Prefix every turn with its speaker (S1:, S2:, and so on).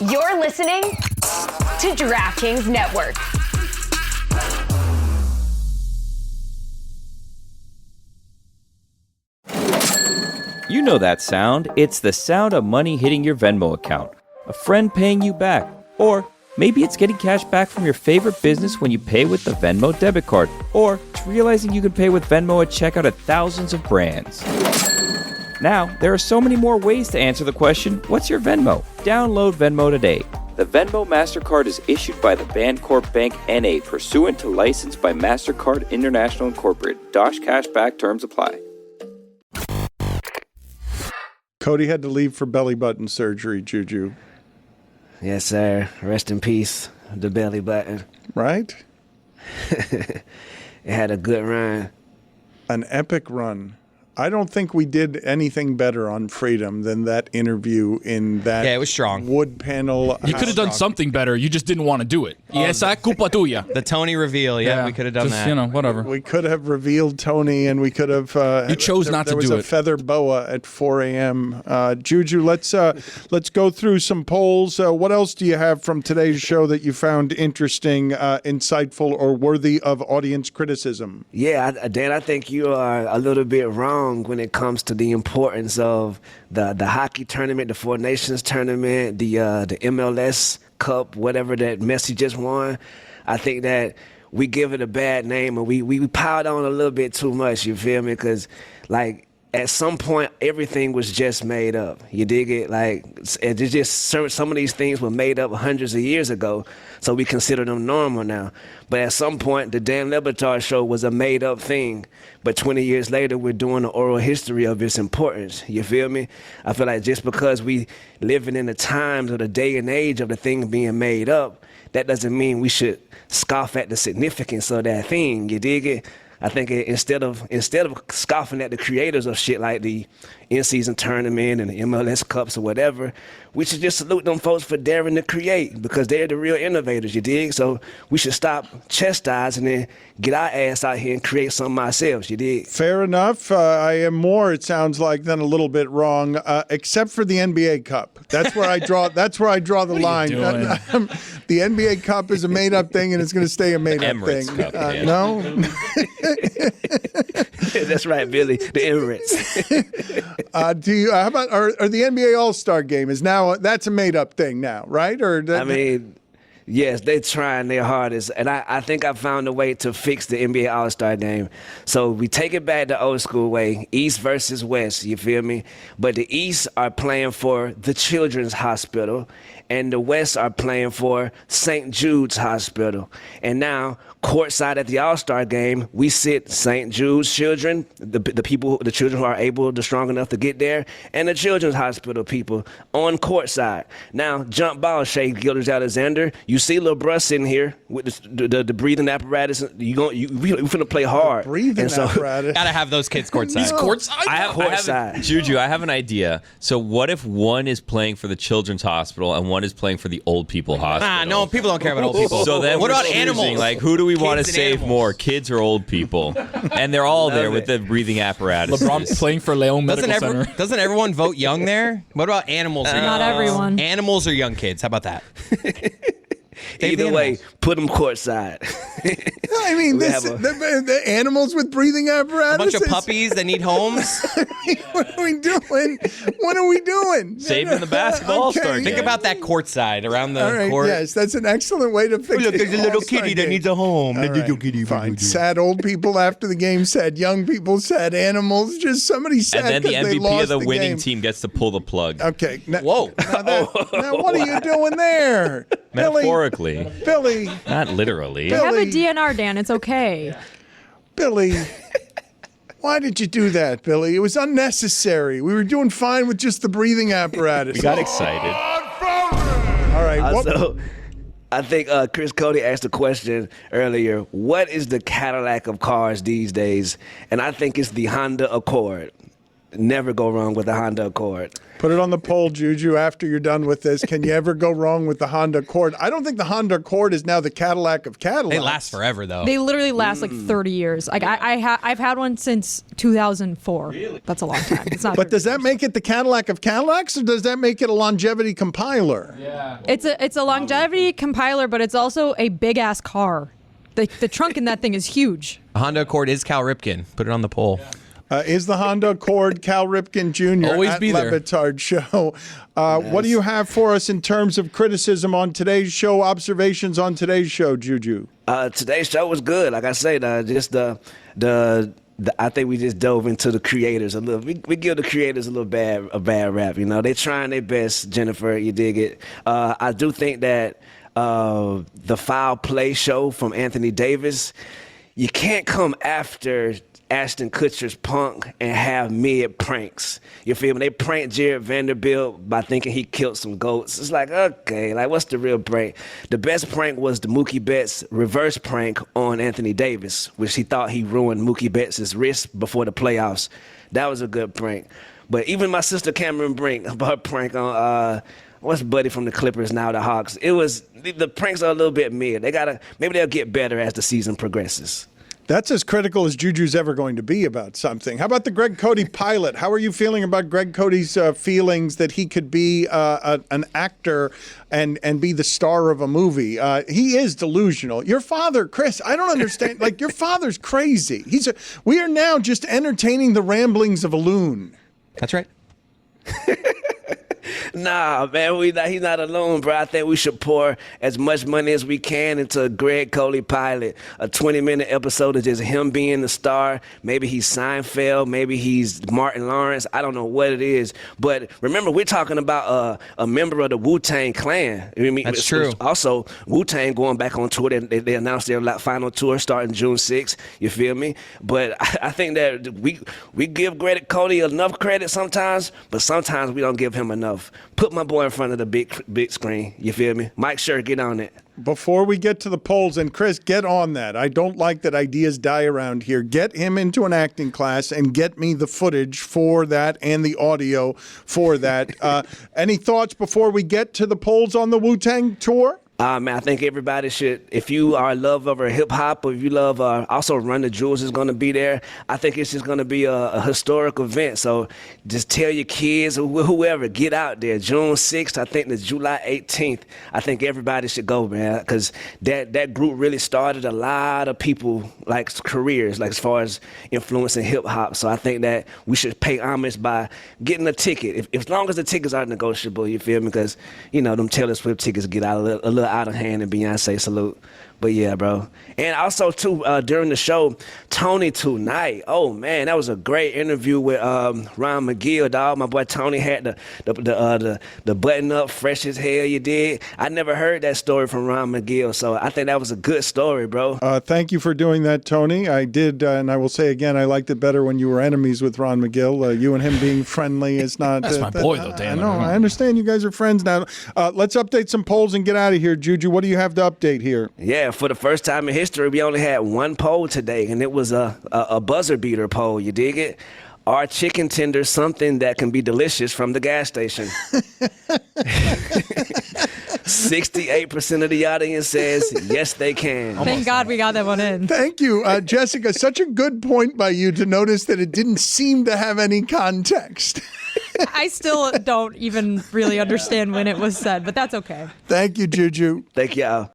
S1: You're listening to DraftKings Network.
S2: You know that sound. It's the sound of money hitting your Venmo account, a friend paying you back, or maybe it's getting cash back from your favorite business when you pay with the Venmo debit card, or it's realizing you can pay with Venmo at checkout at thousands of brands. Now, there are so many more ways to answer the question, what's your Venmo? Download Venmo today. The Venmo MasterCard is issued by the Bancorp Bank N.A. pursuant to license by MasterCard International Incorporated. Dosh cashback terms apply.
S3: Cody had to leave for belly button surgery, Juju.
S4: Yes, sir. Rest in peace, the belly button.
S3: Right?
S4: It had a good run.
S3: An epic run. I don't think we did anything better on Freedom than that interview in that
S5: it was strong.
S3: Wood panel.
S6: You could have done something better. You just didn't want to do it. Esa culpa tuya.
S5: The Tony reveal, we could have done
S6: just,
S5: that.
S6: Whatever.
S3: We could have revealed Tony, and we could have.
S6: You chose not to do it.
S3: There was a feather boa at 4 a.m. Juju, let's go through some polls. What else do you have from today's show that you found interesting, insightful, or worthy of audience criticism?
S4: Yeah, Dan, I think you are a little bit wrong when it comes to the importance of the hockey tournament, the Four Nations tournament, the MLS Cup, whatever that Messi just won. I think that we give it a bad name and we piled on a little bit too much, you feel me? Because, like, at some point, everything was just made up. You dig it? Like, it's just some of these things were made up hundreds of years ago, so we consider them normal now. But at some point, the Dan Le Batard show was a made-up thing. But 20 years later, we're doing the oral history of its importance. You feel me? I feel like just because we living in the times of the day and age of the thing being made up, that doesn't mean we should scoff at the significance of that thing. You dig it? I think instead of scoffing at the creators of shit like the in-season tournament and the MLS Cups or whatever, we should just salute them folks for daring to create, because they're the real innovators, you dig? So we should stop chastising and get our ass out here and create something ourselves, you dig?
S3: Fair enough. I am more, it sounds like, than a little bit wrong, except for the NBA Cup. That's where I draw. That's where I draw the line. The NBA Cup is a made-up thing, and it's going to stay a made-up thing.
S2: Cup,
S3: no.
S4: That's right, Billy. The Emirates.
S3: How about or the NBA All-Star Game is now? That's a made-up thing now, right?
S4: Yes, they're trying their hardest, and I think I found a way to fix the NBA All-Star Game. So we take it back the old school way, East versus West, you feel me? But the East are playing for the Children's Hospital, and the West are playing for St. Jude's Hospital. And now, courtside at the All-Star Game, we sit St. Jude's children, the children who are strong enough to get there, and the Children's Hospital people on courtside. Now, jump ball, Shea Gilders-Alexander. You see little bruh sitting here with the breathing apparatus. We finna play hard.
S3: Breathing apparatus.
S5: Gotta have those kids courtside.
S6: He's courtside?
S2: Juju, I have an idea. So what if one is playing for the Children's Hospital and one is playing for the old people hospital?
S5: No, people don't care about old people.
S2: So then
S5: what
S2: we're
S5: about
S2: choosing,
S5: animals?
S2: Like, who do we want to
S5: Kids and
S2: save
S5: animals.
S2: more, kids or old people? And they're all there with the breathing apparatus.
S6: LeBron playing for Leon Medical Center.
S5: Doesn't everyone vote young there? What about animals?
S7: Not everyone.
S5: Animals or young kids? How about that?
S4: Either way, put them courtside.
S3: I mean, the animals with breathing apparatus.
S5: A bunch of puppies that need homes.
S3: What are we doing? What are we doing?
S2: Saving the basketball All-Star Game.
S5: Think about that courtside around the
S3: All right,
S5: court.
S3: yes, that's an excellent way to fix it.
S5: Look, there's a little kitty that needs a home.
S3: All right, fine. Sad old people after the game, sad young people, sad animals. Just somebody sad.
S2: And then the
S3: they
S2: MVP
S3: lost
S2: of the winning
S3: game.
S2: team gets to pull the plug.
S3: Okay.
S5: Whoa.
S3: Now what are you doing there?
S2: Metaphorically.
S3: Billy.
S2: Not literally.
S7: You have a DNR, Dan. It's okay.
S3: Billy. Why did you do that, Billy? It was unnecessary. We were doing fine with just the breathing apparatus.
S2: We got excited.
S3: All right.
S4: Also, I think Chris Cote asked a question earlier. What is the Cadillac of cars these days? And I think it's the Honda Accord. never go wrong with a Honda Accord.
S3: Put it on the poll, Juju, after you're done with this. Can you ever go wrong with the Honda Accord? I don't think the Honda Accord is now the Cadillac of Cadillacs.
S5: They last forever, though.
S7: They literally last like 30 years. Like I've had one since 2004. Really? That's a long time. It's not.
S3: But does that make it the Cadillac of Cadillacs, or does that make it a longevity compiler?
S7: Yeah. It's a longevity compiler, but it's also a big ass car. The trunk in that thing is huge.
S5: A Honda Accord is Cal Ripken. Put it on the poll.
S3: Yeah. Is the Honda Accord Cal Ripken Jr.
S6: Always
S3: at
S6: be there.
S3: Batard Show? What do you have for us in terms of criticism on today's show, observations on today's show, Juju?
S4: Today's show was good. Like I said, I think we just dove into the creators a little. We give the creators a bad rap. You know, they trying their best. Jennifer, you dig it? I do think that the foul play show from Anthony Davis, you can't come after Ashton Kutcher's Punk and have mid pranks. You feel me? They pranked Jared Vanderbilt by thinking he killed some goats. It's like, okay, like what's the real prank? The best prank was the Mookie Betts reverse prank on Anthony Davis, which he thought he ruined Mookie Betts' wrist before the playoffs. That was a good prank. But even my sister Cameron Brink, her prank on what's Buddy from the Clippers, now the Hawks. The pranks are a little bit mid. Maybe they'll get better as the season progresses.
S3: That's as critical as Juju's ever going to be about something. How about the Greg Cote pilot? How are you feeling about Greg Cote's feelings that he could be an actor and be the star of a movie? He is delusional. Your father, Chris, I don't understand. Like, your father's crazy. We are now just entertaining the ramblings of a loon.
S5: That's right.
S4: Nah, man, he's not alone, bro. I think we should pour as much money as we can into a Greg Cote pilot, a 20-minute episode of just him being the star. Maybe he's Seinfeld, maybe he's Martin Lawrence. I don't know what it is. But remember, we're talking about a member of the Wu-Tang Clan. I mean,
S5: that's true.
S4: Also, Wu-Tang going back on tour. They announced their final tour starting June 6th. You feel me? But I think that we give Greg Cote enough credit sometimes, but sometimes we don't give him enough. Put my boy in front of the big screen. You feel me? Mike Sure, get on it.
S3: Before we get to the polls, and Chris, get on that. I don't like that ideas die around here. Get him into an acting class and get me the footage for that and the audio for that. Any thoughts before we get to the polls on the Wu-Tang tour?
S4: Man, I think everybody should, if you are a lover of hip-hop or if you love, also Run the Jewels is going to be there. I think it's just going to be a historic event. So just tell your kids or whoever, get out there. June 6th, I think it's July 18th. I think everybody should go, man, because that group really started a lot of people, like, careers, like as far as influencing hip-hop. So I think that we should pay homage by getting a ticket. As long as the tickets are negotiable, you feel me? Because, you know, them Taylor Swift tickets get out a little out of hand, and Beyonce salute. But yeah, bro. And also too, during the show, Tony tonight. Oh man, that was a great interview with Ron McGill, dog. My boy Tony had the button up, fresh as hell. You did. I never heard that story from Ron McGill, so I think that was a good story, bro.
S3: Thank you for doing that, Tony. I did, and I will say again, I liked it better when you were enemies with Ron McGill. You and him being friendly is not.
S6: That's my boy, though. Damn.
S3: I know. I understand. You guys are friends now. Let's update some polls and get out of here, Juju. What do you have to update here?
S4: Yeah, for the first time in history, we only had one poll today, and it was a buzzer beater poll. You dig it? Are chicken tenders something that can be delicious from the gas station? 68% of the audience says yes, they can.
S7: Thank God we got that one in.
S3: Thank you, Jessica. Such a good point by you to notice that it didn't seem to have any context.
S7: I still don't even really understand when it was said, but that's okay.
S3: Thank you, Juju.
S4: Thank y'all.